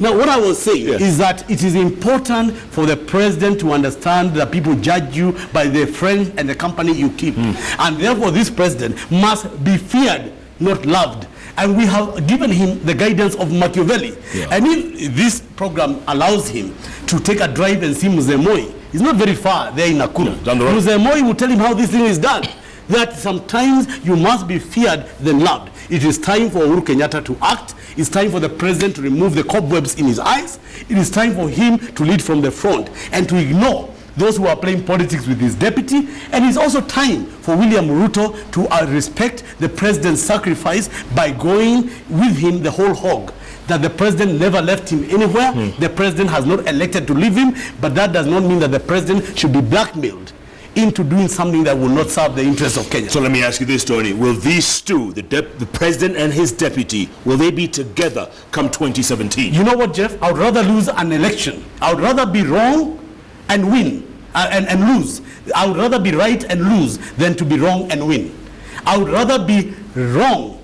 Now, what I was saying is that it is important for the president to understand that people judge you by the friends and the company you keep. And therefore, this president must be feared, not loved. And we have given him the guidance of Machiavelli. And if this program allows him to take a drive and see Mzee Moi, it's not very far there in Nakuru. Mzee Moi will tell him how this thing is done. That sometimes you must be feared than loved. It is time for Uhuru Kenyatta to act. It's time for the president to remove the cobwebs in his eyes. It is time for him to lead from the front and to ignore those who are playing politics with his deputy. And it's also time for William Ruto to respect the president's sacrifice by going with him the whole hog. That the president never left him anywhere. The president has not elected to leave him, but that does not mean that the president should be blackmailed into doing something that will not serve the interests of Kenya. So let me ask you this, Tony. Will these two, the president and his deputy, will they be together come 2017? You know what, Jeff? I would rather lose an election. I would rather be wrong and win and lose. I would rather be right and lose than to be wrong and win. I would rather be wrong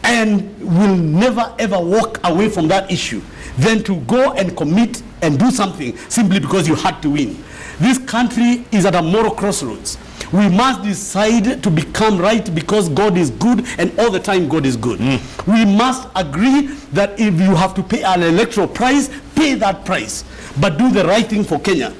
and will never ever walk away from that issue than to go and commit and do something simply because you had to win. This country is at a moral crossroads. We must decide to become right because God is good and all the time God is good. We must agree that if you have to pay an electoral price, pay that price. But do the right thing for Kenya.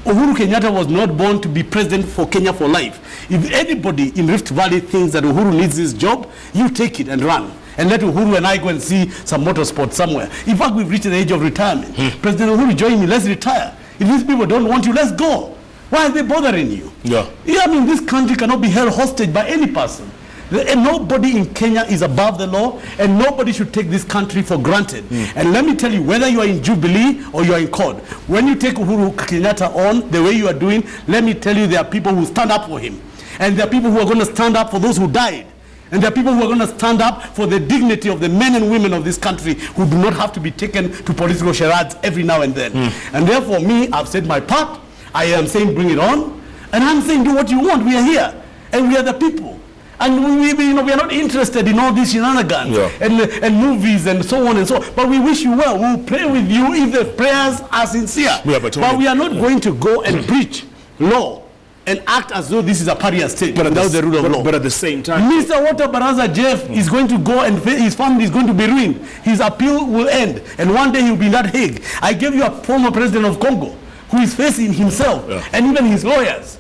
Uhuru Kenyatta was not born to be president for Kenya for life. If anybody in Rift Valley thinks that Uhuru needs this job, you take it and run. And let Uhuru and I go and see some motorsport somewhere. In fact, we've reached the age of retirement. President Uhuru, join me, let's retire. If these people don't want you, let's go. Why are they bothering you? I mean, this country cannot be held hostage by any person. And nobody in Kenya is above the law, and nobody should take this country for granted. And let me tell you, whether you are in Jubilee or you are in court, when you take Uhuru Kenyatta on the way you are doing, let me tell you, there are people who stand up for him. And there are people who are going to stand up for those who died. And there are people who are going to stand up for the dignity of the men and women of this country who do not have to be taken to political charades every now and then. And therefore, me, I've said my part. I am saying bring it on. And I'm saying do what you want. We are here. And we are the people. And we are not interested in all these shenanigans and movies and so on and so on. But we wish you well. We'll pray with you if the prayers are sincere. But we are not going to go and preach law and act as though this is a pariah state without the rule of law. But at the same time, Mr. Water Baraza Jeff is going to go and his family is going to be ruined. His appeal will end. And one day he'll be in that Hague. I gave you a former president of Congo who is facing himself and even his lawyers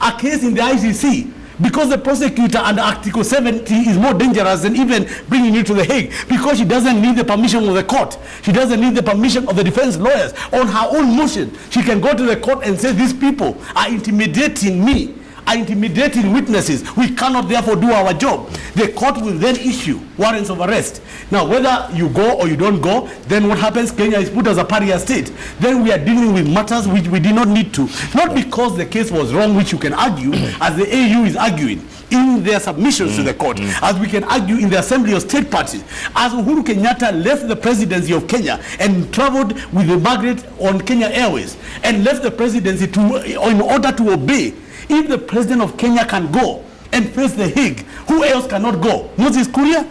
a case in the ICC because the prosecutor under Article 70 is more dangerous than even bringing you to the Hague because she doesn't need the permission of the court. She doesn't need the permission of the defense lawyers. On her own motion, she can go to the court and say, these people are intimidating me, are intimidating witnesses. We cannot therefore do our job. The court will then issue warrants of arrest. Now, whether you go or you don't go, then what happens? Kenya is put as a pariah state. Then we are dealing with matters which we did not need to. Not because the case was wrong, which you can argue, as the AU is arguing in their submissions to the court, as we can argue in the Assembly of State Parties, as Uhuru Kenyatta left the presidency of Kenya and traveled with the Margaret on Kenya Airways and left the presidency in order to obey. If the president of Kenya can go and face the Hague, who else cannot go? Moses Kuria?